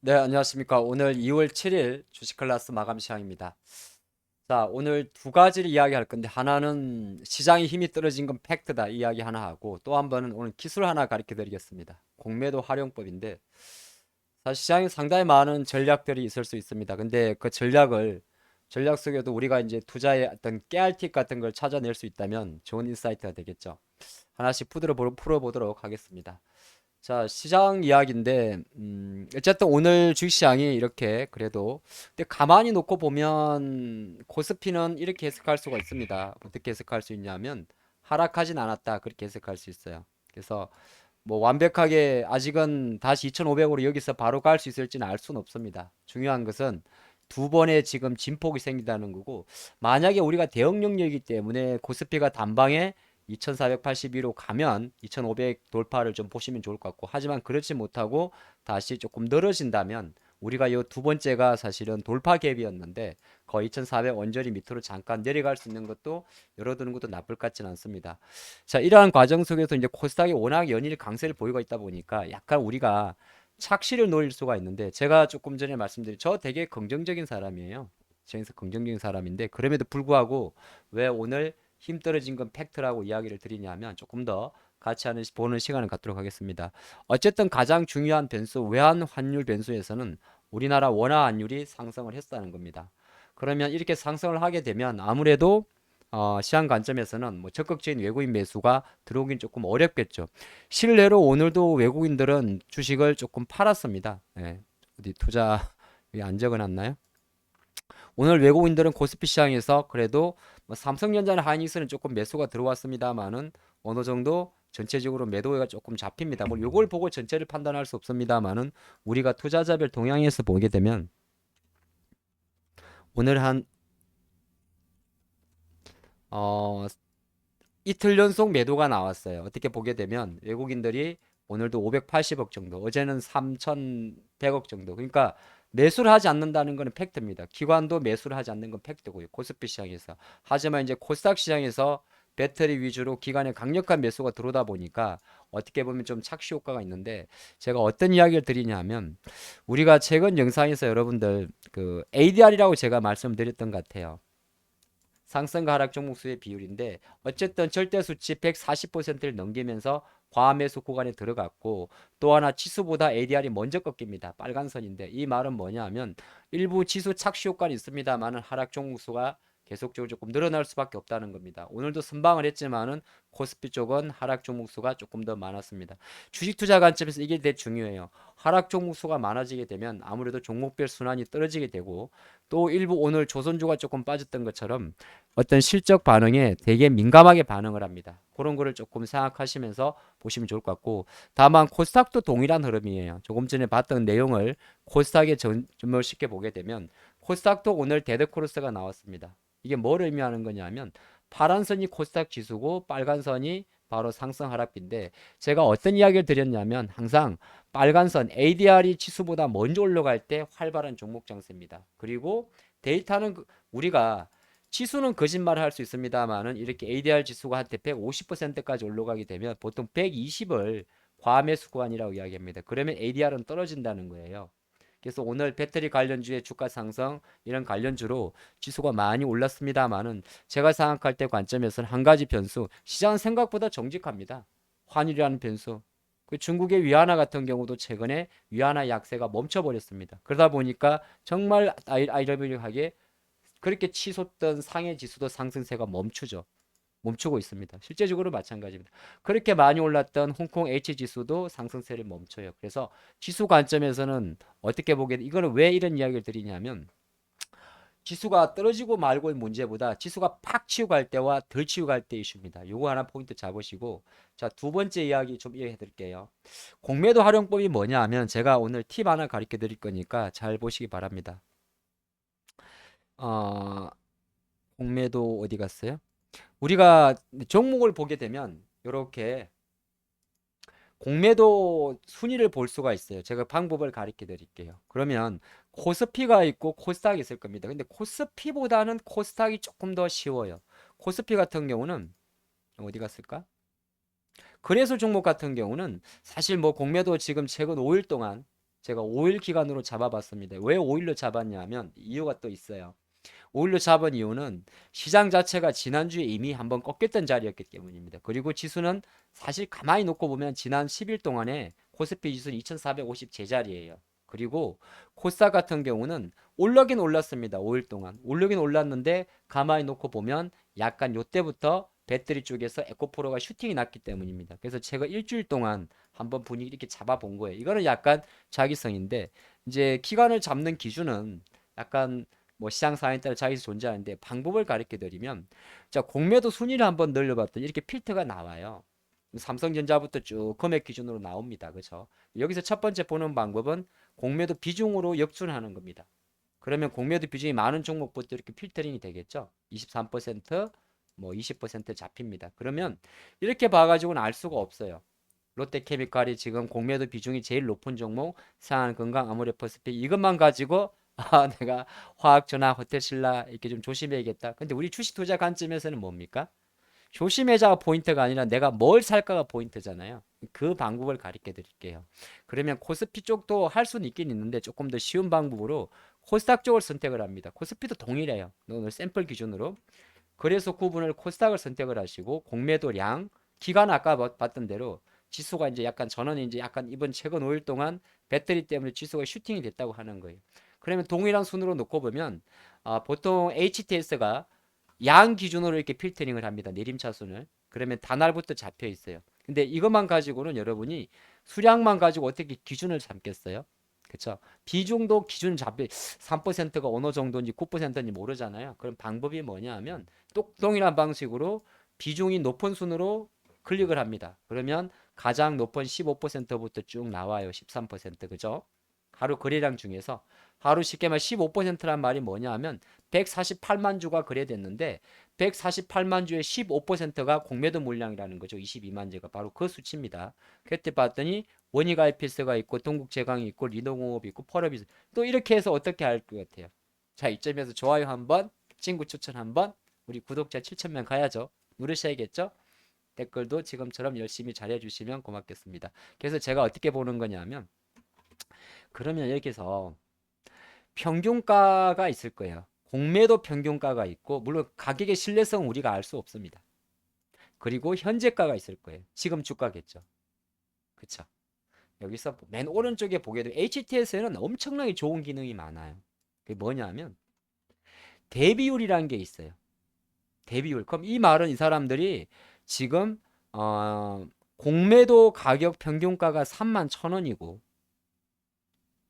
네, 안녕하십니까. 오늘 2월 7일 주식 클래스 마감 시간입니다. 자, 오늘 두 가지를 이야기할 건데, 하나는 시장의 힘이 떨어진 건 팩트다 이야기 하나 하고, 또 한 번은 오늘 기술 하나 가르쳐 드리겠습니다. 공매도 활용법인데, 사실 시장에 상당히 많은 전략들이 있을 수 있습니다. 근데 그 전략 속에도 우리가 이제 투자의 어떤 깨알팁 같은 걸 찾아낼 수 있다면 좋은 인사이트가 되겠죠. 하나씩 풀어보도록 하겠습니다. 자, 시장 이야기인데, 어쨌든 오늘 주식시장이 이렇게 그래도, 근데 가만히 놓고 보면 코스피는 이렇게 해석할 수가 있습니다. 어떻게 해석할 수 있냐면, 하락하진 않았다. 그렇게 해석할 수 있어요. 그래서 뭐 완벽하게 아직은 다시 2,500으로 여기서 바로 갈 수 있을지는 알 수는 없습니다. 중요한 것은 두 번의 지금 진폭이 생긴다는 거고, 만약에 우리가 대응 영역이기 때문에 코스피가 단방에 2482로 가면 2500 돌파를 좀 보시면 좋을 것 같고, 하지만 그렇지 못하고 다시 조금 늘어진다면 우리가 이 두 번째가 사실은 돌파 갭이었는데 거의 2400 언저리 밑으로 잠깐 내려갈 수 있는 것도 열어두는 것도 나쁠 것 같지는 않습니다. 자, 이러한 과정 속에서 이제 코스닥이 워낙 연일 강세를 보이고 있다 보니까 약간 우리가 착시를 노릴 수가 있는데, 제가 조금 전에 말씀드린 저 되게 긍정적인 사람이에요. 저에서 긍정적인 사람인데, 그럼에도 불구하고 왜 오늘 힘 떨어진 건 팩트라고 이야기를 드리냐면, 조금 더 같이 보는 시간을 갖도록 하겠습니다. 어쨌든 가장 중요한 변수, 외환 환율 변수에서는 우리나라 원화 환율이 상승을 했다는 겁니다. 그러면 이렇게 상승을 하게 되면 아무래도 시장 관점에서는 뭐 적극적인 외국인 매수가 들어오긴 조금 어렵겠죠. 실내로 오늘도 외국인들은 주식을 조금 팔았습니다. 예, 어디 투자 여기 안 적어놨나요? 오늘 외국인들은 코스피 시장에서 그래도 뭐 삼성전자나 하이닉스는 조금 매수가 들어왔습니다만은 어느 정도 전체적으로 매도가 조금 잡힙니다. 뭐 요걸 보고 전체를 판단할 수 없습니다만은 우리가 투자자별 동향에서 보게 되면 오늘 한 어, 이틀 연속 매도가 나왔어요. 어떻게 보게 되면 외국인들이 오늘도 580억 정도, 어제는 3,100억 정도. 그러니까 매수를 하지 않는다는 것은 팩트입니다. 기관도 매수를 하지 않는 건 팩트고요. 코스피 시장에서. 하지만 이제 코스닥 시장에서 배터리 위주로 기관의 강력한 매수가 들어오다 보니까 어떻게 보면 좀 착시 효과가 있는데, 제가 어떤 이야기를 드리냐면, 우리가 최근 영상에서 여러분들 그 ADR이라고 제가 말씀드렸던 것 같아요. 상승과 하락 종목수의 비율인데, 어쨌든 절대 수치 140%를 넘기면서 과매수 구간에 들어갔고, 또 하나 지수보다 ADR이 먼저 꺾입니다. 빨간 선인데, 이 말은 뭐냐 하면 일부 지수 착시 효과는 있습니다만은 하락 종목수가 계속적으로 조금 늘어날 수밖에 없다는 겁니다. 오늘도 선방을 했지만은 코스피 쪽은 하락 종목수가 조금 더 많았습니다. 주식 투자 관점에서 이게 되게 중요해요. 하락 종목수가 많아지게 되면 아무래도 종목별 순환이 떨어지게 되고, 또 일부 오늘 조선주가 조금 빠졌던 것처럼 어떤 실적 반응에 되게 민감하게 반응을 합니다. 그런 거를 조금 생각하시면서 보시면 좋을 것 같고, 다만 코스닥도 동일한 흐름이에요. 조금 전에 봤던 내용을 코스닥에 접목시켜 보게 되면 코스닥도 오늘 데드크로스가 나왔습니다. 이게 뭘 의미하는 거냐면 파란 선이 코스닥 지수고 빨간 선이 바로 상승 하락비인데, 제가 어떤 이야기를 드렸냐면 항상 빨간 선 ADR이 지수보다 먼저 올라갈 때 활발한 종목 장세입니다. 그리고 데이터는 우리가 지수는 거짓말을 할 수 있습니다만은 이렇게 ADR 지수가 한때 150%까지 올라가게 되면 보통 120을 과매수 구간이라고 이야기합니다. 그러면 ADR은 떨어진다는 거예요. 그래서 오늘 배터리 관련주의 주가 상승 이런 관련주로 지수가 많이 올랐습니다만은 제가 생각할 때 관점에서는 한 가지 변수, 시장은 생각보다 정직합니다. 환율이라는 변수. 그 중국의 위안화 같은 경우도 최근에 위안화 약세가 멈춰버렸습니다. 그러다 보니까 정말 아이러니하게 그렇게 치솟던 상해 지수도 상승세가 멈추고 있습니다. 실제적으로 마찬가지입니다. 그렇게 많이 올랐던 홍콩 H 지수도 상승세를 멈춰요. 그래서 지수 관점에서는 어떻게 보게 이거는 왜 이런 이야기를 드리냐면, 지수가 떨어지고 말고의 문제보다 지수가 팍 치고 갈 때와 덜 치고 갈 때 이슈입니다. 요거 하나 포인트 잡으시고, 자, 두 번째 이야기 좀 이해해 드릴게요. 공매도 활용법이 뭐냐 하면 제가 오늘 팁 하나 가르쳐 드릴 거니까 잘 보시기 바랍니다. 어, 공매도 어디 갔어요? 우리가 종목을 보게 되면 이렇게 공매도 순위를 볼 수가 있어요. 제가 방법을 가르쳐 드릴게요. 그러면 코스피가 있고 코스닥이 있을 겁니다. 근데 코스피보다는 코스닥이 조금 더 쉬워요. 코스피 같은 경우는 어디 갔을까? 거래소 종목 같은 경우는 사실 뭐 공매도 지금 최근 5일 동안 제가 5일 기간으로 잡아봤습니다. 왜 5일로 잡았냐면 이유가 또 있어요. 5일로 잡은 이유는 시장 자체가 지난주에 이미 한번 꺾였던 자리였기 때문입니다. 그리고 지수는 사실 가만히 놓고 보면 지난 10일 동안에 코스피 지수는 2450 제자리예요. 그리고 코스닥 같은 경우는 올라긴 올랐습니다. 5일 동안. 올라긴 올랐는데 가만히 놓고 보면 약간 요때부터 배터리 쪽에서 에코프로가 슈팅이 났기 때문입니다. 그래서 제가 일주일 동안 한번 분위기 이렇게 잡아본 거예요. 이거는 약간 자기성인데 이제 기간을 잡는 기준은 약간 뭐 시장 상황에 따라 자기서 존재하는데 방법을 가르쳐 드리면 자 공매도 순위를 한번 늘려봤더니 이렇게 필터가 나와요. 삼성전자부터 쭉 금액 기준으로 나옵니다. 그렇죠? 여기서 첫 번째 보는 방법은 공매도 비중으로 역순하는 겁니다. 그러면 공매도 비중이 많은 종목부터 이렇게 필터링이 되겠죠. 23%, 뭐 20% 잡힙니다. 그러면 이렇게 봐가지고는 알 수가 없어요. 롯데케미칼이 지금 공매도 비중이 제일 높은 종목, 상한건강, 아모레퍼스피 이것만 가지고 내가 화학전화, 호텔신라 이렇게 좀 조심해야겠다. 근데 우리 주식 투자 관점에서는 뭡니까? 조심해자가 포인트가 아니라 내가 뭘 살까가 포인트잖아요. 그 방법을 가르쳐 드릴게요. 그러면 코스피 쪽도 할 수는 있긴 있는데 조금 더 쉬운 방법으로 코스닥 쪽을 선택을 합니다. 코스피도 동일해요. 오늘 샘플 기준으로. 그래서 구분을 코스닥을 선택을 하시고 공매도량 기간 아까 봤던 대로 지수가 이제 약간 전원이 이제 약간 이번 최근 5일 동안 배터리 때문에 지수가 슈팅이 됐다고 하는 거예요. 그러면 동일한 순으로 놓고 보면 보통 HTS가 양 기준으로 이렇게 필터링을 합니다. 내림차순을. 그러면 단알부터 잡혀 있어요. 근데 이것만 가지고는 여러분이 수량만 가지고 어떻게 기준을 잡겠어요? 그쵸? 비중도 기준 잡히 3%가 어느 정도인지 9%인지 모르잖아요. 그럼 방법이 뭐냐 하면 동일한 방식으로 비중이 높은 순으로 클릭을 합니다. 그러면 가장 높은 15%부터 쭉 나와요. 13%. 그죠? 하루 거래량 중에서 하루 쉽게 말해 15%란 말이 뭐냐 하면 148만 주가 거래됐는데 148만 주의 15%가 공매도 물량이라는 거죠. 22만 주가 바로 그 수치입니다. 그때 봤더니 원익 IPS가 있고 동국제강이 있고 리노공업이 있고 펄업이 있고 또 이렇게 해서 어떻게 할 것 같아요? 자, 이점에서 좋아요 한번, 친구 추천 한번, 우리 구독자 7,000명 가야죠. 누르셔야겠죠? 댓글도 지금처럼 열심히 잘해주시면 고맙겠습니다. 그래서 제가 어떻게 보는 거냐면 그러면 여기서 평균가가 있을 거예요. 공매도 평균가가 있고 물론 가격의 신뢰성은 우리가 알 수 없습니다. 그리고 현재가가 있을 거예요. 지금 주가겠죠. 그쵸? 여기서 맨 오른쪽에 보게 되면 HTS에는 엄청나게 좋은 기능이 많아요. 그게 뭐냐면 대비율이라는 게 있어요. 대비율. 그럼 이 말은 이 사람들이 지금 공매도 가격 평균가가 31,000원이고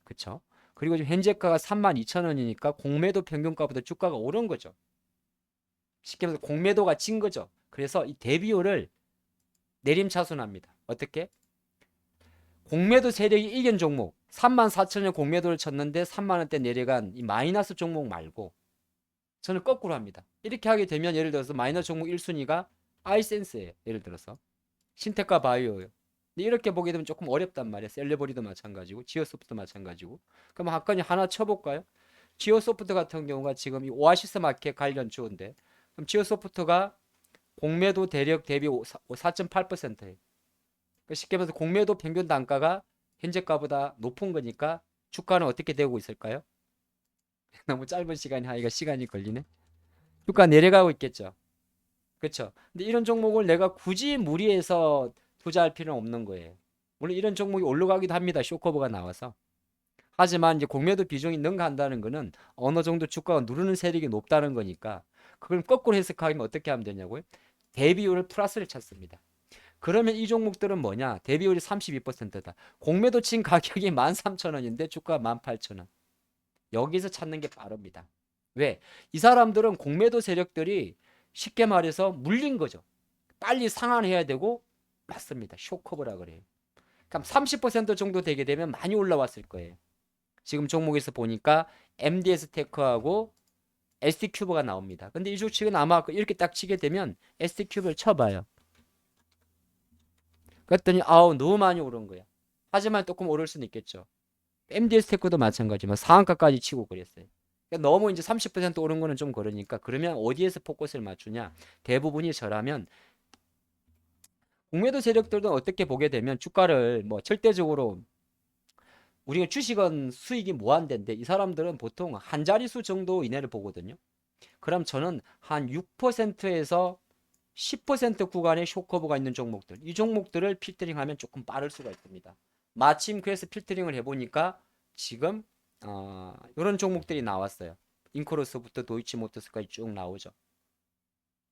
그쵸? 그리고 지금 현재가가 32,000원이니까 공매도 평균가보다 주가가 오른 거죠. 쉽게 말해서 공매도가 찐 거죠. 그래서 이 대비율을 내림차순합니다. 어떻게? 공매도 세력이 이긴 종목 34,000원 공매도를 쳤는데 3만원대 내려간 이 마이너스 종목 말고 저는 거꾸로 합니다. 이렇게 하게 되면 예를 들어서 마이너스 종목 1순위가 아이센스예요. 예를 들어서 신테카 바이오예요. 근데 이렇게 보게 되면 조금 어렵단 말이에요. 셀레버리도 마찬가지고 지오소프트도 마찬가지고. 그럼 한건이 하나 쳐볼까요? 지오소프트 같은 경우가 지금 이 오아시스 마켓 관련 주인데 그럼 지오소프트가 공매도 대력 대비 4.8%예요. 쉽게 말해서 공매도 평균 단가가 현재가보다 높은 거니까 주가는 어떻게 되고 있을까요? 너무 짧은 시간이 하기가 시간이 걸리네. 주가 내려가고 있겠죠. 그렇죠. 근데 이런 종목을 내가 굳이 무리해서 투자할 필요는 없는 거예요. 물론 이런 종목이 올라가기도 합니다. 쇼커브가 나와서. 하지만 이제 공매도 비중이 능가한다는 거는 어느 정도 주가가 누르는 세력이 높다는 거니까 그걸 거꾸로 해석하면 어떻게 하면 되냐고요? 대비율을 플러스를 찾습니다. 그러면 이 종목들은 뭐냐? 대비율이 32%다. 공매도 친 가격이 13,000원인데 주가가 18,000원. 여기서 찾는 게 빠릅니다. 왜? 이 사람들은 공매도 세력들이 쉽게 말해서 물린 거죠. 빨리 상환해야 되고 맞습니다. 쇼커브라 그래요. 그럼 30% 정도 되게 되면 많이 올라왔을 거예요. 지금 종목에서 보니까 MDS 테크하고 SD 큐브가 나옵니다. 근데 이 주식은 아마 이렇게 딱 치게 되면 SD 큐브를 쳐봐요. 그랬더니 아우 너무 많이 오른 거야. 하지만 조금 오를 수는 있겠죠. MDS 테크도 마찬가지지만 상한가까지 치고 그랬어요. 그러니까 너무 이제 30% 오른 거는 좀 그러니까 그러면 어디에서 포커스를 맞추냐? 대부분이 저라면 공매도 세력들도 어떻게 보게 되면 주가를 뭐 절대적으로 우리가 주식은 수익이 무한대인데 이 사람들은 보통 한 자릿수 정도 이내를 보거든요. 그럼 저는 한 6%에서 10% 구간의 쇼커브가 있는 종목들, 이 종목들을 필터링하면 조금 빠를 수가 있습니다. 마침 그래서 필터링을 해보니까 지금 이런 종목들이 나왔어요. 인코로스부터 도이치모터스까지 쭉 나오죠.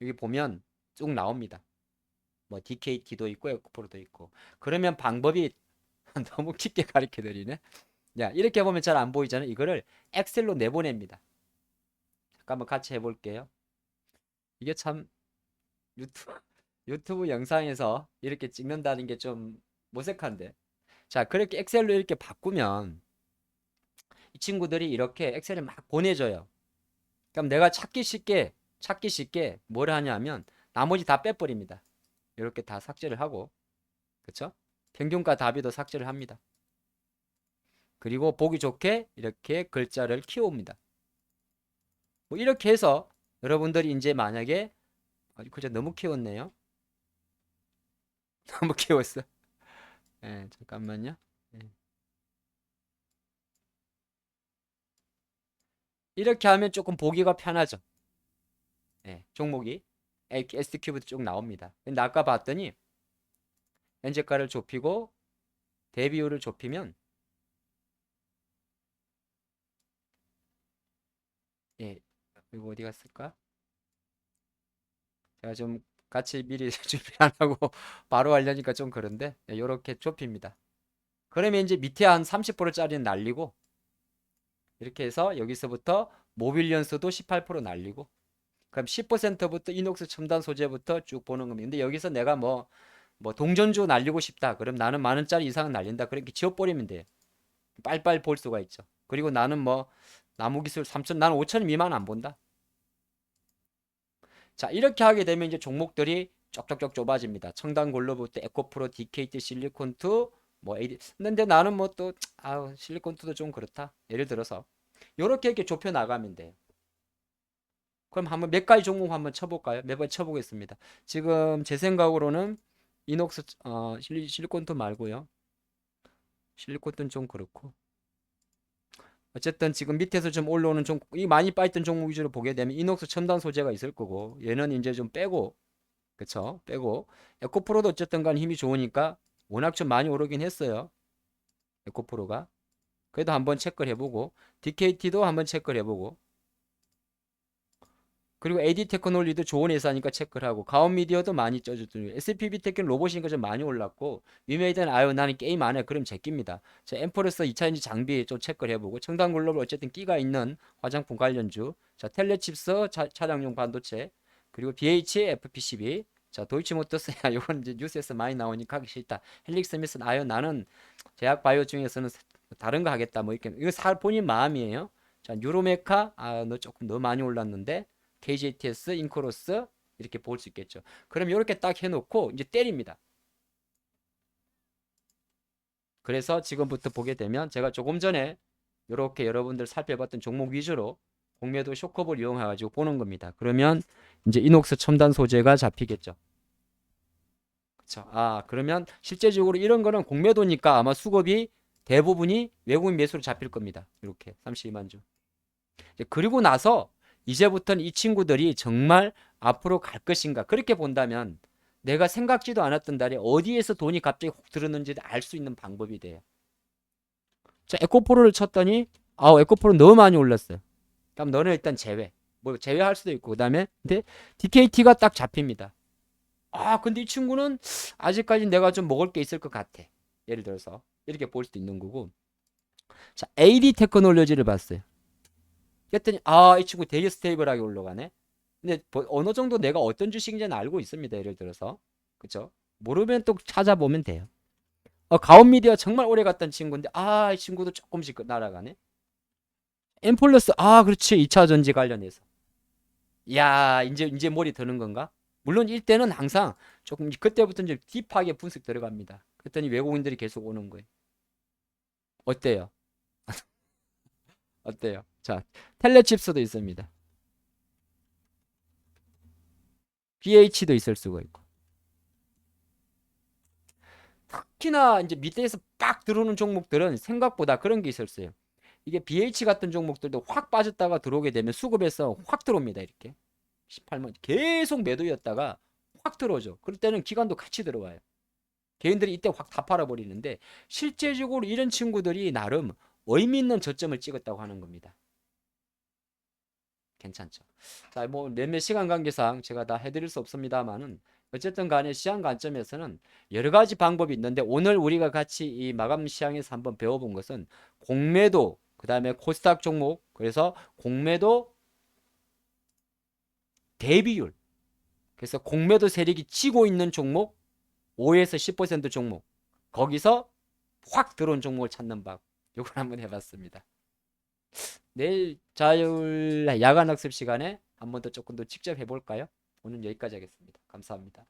여기 보면 쭉 나옵니다. 뭐 DKT도 있고 에코프로도 있고. 그러면 방법이 너무 깊게 가르쳐 드리네. 야, 이렇게 보면 잘 안 보이잖아요. 이거를 엑셀로 내보냅니다. 잠깐만 같이 해볼게요. 이게 참 유튜브, 유튜브 영상에서 이렇게 찍는다는 게 좀 모색한데. 자, 그렇게 엑셀로 이렇게 바꾸면 이 친구들이 이렇게 엑셀을 막 보내줘요. 그럼 내가 찾기 쉽게 뭘 하냐면 나머지 다 빼버립니다. 이렇게 다 삭제를 하고, 그쵸? 평균가 답이도 삭제를 합니다. 그리고 보기 좋게 이렇게 글자를 키웁니다. 뭐 이렇게 해서 여러분들이 이제 만약에 글자 너무 키웠네요. 너무 키웠어. 예, 잠깐만요. 예. 이렇게 하면 조금 보기가 편하죠. 예, 종목이 SQ부터 쭉 나옵니다. 근데 아까 봤더니 현재가를 좁히고 대비율을 좁히면 예, 이거 어디 갔을까? 제가 좀 같이 미리 준비 안 하고 바로 하려니까 좀 그런데 이렇게 좁힙니다. 그러면 이제 밑에 한 30%짜리는 날리고 이렇게 해서 여기서부터 모빌리언스도 18% 날리고 그럼 10%부터 이녹스 첨단 소재부터 쭉 보는 겁니다. 근데 여기서 내가 뭐 동전주 날리고 싶다. 그럼 나는 10,000원짜리 이상은 날린다. 그렇게 지워버리면 돼요. 빨빨 볼 수가 있죠. 그리고 나는 뭐 나무기술 3천, 나는 5천 미만 안 본다. 자, 이렇게 하게 되면 이제 종목들이 쪽쪽쪽 좁아집니다. 청단 골로부터 에코프로, DKT, 실리콘투, 뭐 AD. 근데 나는 뭐 또 실리콘투도 좀 그렇다. 예를 들어서 요렇게 이렇게 좁혀 나가면 돼요. 그럼 한번 몇 가지 종목 한번 쳐볼까요? 몇 번 쳐보겠습니다. 지금 제 생각으로는 이녹스 실리콘투 말고요. 실리콘투는 좀 그렇고. 어쨌든 지금 밑에서 좀 올라오는 이 많이 빠있던 종목 위주로 보게 되면 이녹스 첨단 소재가 있을 거고 얘는 이제 좀 빼고 그쵸? 빼고 에코프로도 어쨌든 간 힘이 좋으니까 워낙 좀 많이 오르긴 했어요. 에코프로가. 그래도 한번 체크를 해보고 DKT도 한번 체크를 해보고 그리고 AD 테크놀리도 좋은 회사니까 체크를 하고 가온미디어도 많이 쪄줬더니 SPB 테크는 로봇이니까 좀 많이 올랐고 위메이드는 나는 게임 안 해. 그럼 제낍니다. 자, 엠퍼레스 2차전지 장비 좀 체크를 해보고 청담글로벌 어쨌든 끼가 있는 화장품 관련주 자 텔레칩스 차량용 반도체 그리고 BH FPCB 자 도이치모터스 야 이건 이제 뉴스에서 많이 나오니까 하기 싫다. 헬릭스미스 나는 제약 바이오 중에서는 다른 거 하겠다 뭐 이렇게 이거 본인 마음이에요. 자 뉴로메카 너 조금 너 많이 올랐는데 KJTS, 인코로스 이렇게 볼 수 있겠죠. 그럼 이렇게 딱 해놓고 이제 때립니다. 그래서 지금부터 보게 되면 제가 조금 전에 이렇게 여러분들 살펴봤던 종목 위주로 공매도 쇼커볼 이용해가지고 보는 겁니다. 그러면 이제 이녹스 첨단 소재가 잡히겠죠. 그쵸? 그러면 실제적으로 이런 거는 공매도니까 아마 수급이 대부분이 외국인 매수로 잡힐 겁니다. 이렇게 32만 주. 그리고 나서 이제부터는 이 친구들이 정말 앞으로 갈 것인가 그렇게 본다면 내가 생각지도 않았던 달에 어디에서 돈이 갑자기 혹 들었는지 알 수 있는 방법이 돼요. 자, 에코프로를 쳤더니 에코프로 너무 많이 올랐어요. 그럼 너는 일단 제외. 뭐 제외할 수도 있고 그다음에 근데 DKT가 딱 잡힙니다. 근데 이 친구는 아직까지 내가 좀 먹을 게 있을 것 같아. 예를 들어서 이렇게 볼 수도 있는 거고. 자, AD 테크놀로지를 봤어요. 그랬더니 이 친구 되게 스테이블하게 올라가네. 근데 어느 정도 내가 어떤 주식인지는 알고 있습니다. 예를 들어서 그쵸? 모르면 또 찾아보면 돼요. 가온미디어 정말 오래 갔던 친구인데 이 친구도 조금씩 날아가네. 엠폴러스 그렇지 2차 전지 관련해서. 야 이제 머리 드는 건가? 물론 일때는 항상 조금 그때부터 이제 딥하게 분석 들어갑니다. 그랬더니 외국인들이 계속 오는 거예요. 어때요? 어때요? 자 텔레칩스도 있습니다. BH도 있을 수가 있고 특히나 이제 밑에서 빡 들어오는 종목들은 생각보다 그런 게 있었어요. 이게 BH 같은 종목들도 확 빠졌다가 들어오게 되면 수급에서 확 들어옵니다. 이렇게 18만 계속 매도였다가 확 들어오죠. 그럴 때는 기관도 같이 들어와요. 개인들이 이때 확 다 팔아버리는데 실제적으로 이런 친구들이 나름 의미 있는 저점을 찍었다고 하는 겁니다. 괜찮죠. 자, 뭐 몇몇 시간 관계상 제가 다 해드릴 수 없습니다만은 어쨌든 간에 시장 관점에서는 여러 가지 방법이 있는데 오늘 우리가 같이 이 마감 시장에서 한번 배워본 것은 공매도, 그 다음에 코스닥 종목, 그래서 공매도 대비율, 그래서 공매도 세력이 치고 있는 종목 5에서 10% 종목, 거기서 확 들어온 종목을 찾는 법, 이걸 한번 해봤습니다. 내일 자율 야간 학습 시간에 한 번 더 조금 더 직접 해볼까요? 오늘 여기까지 하겠습니다. 감사합니다.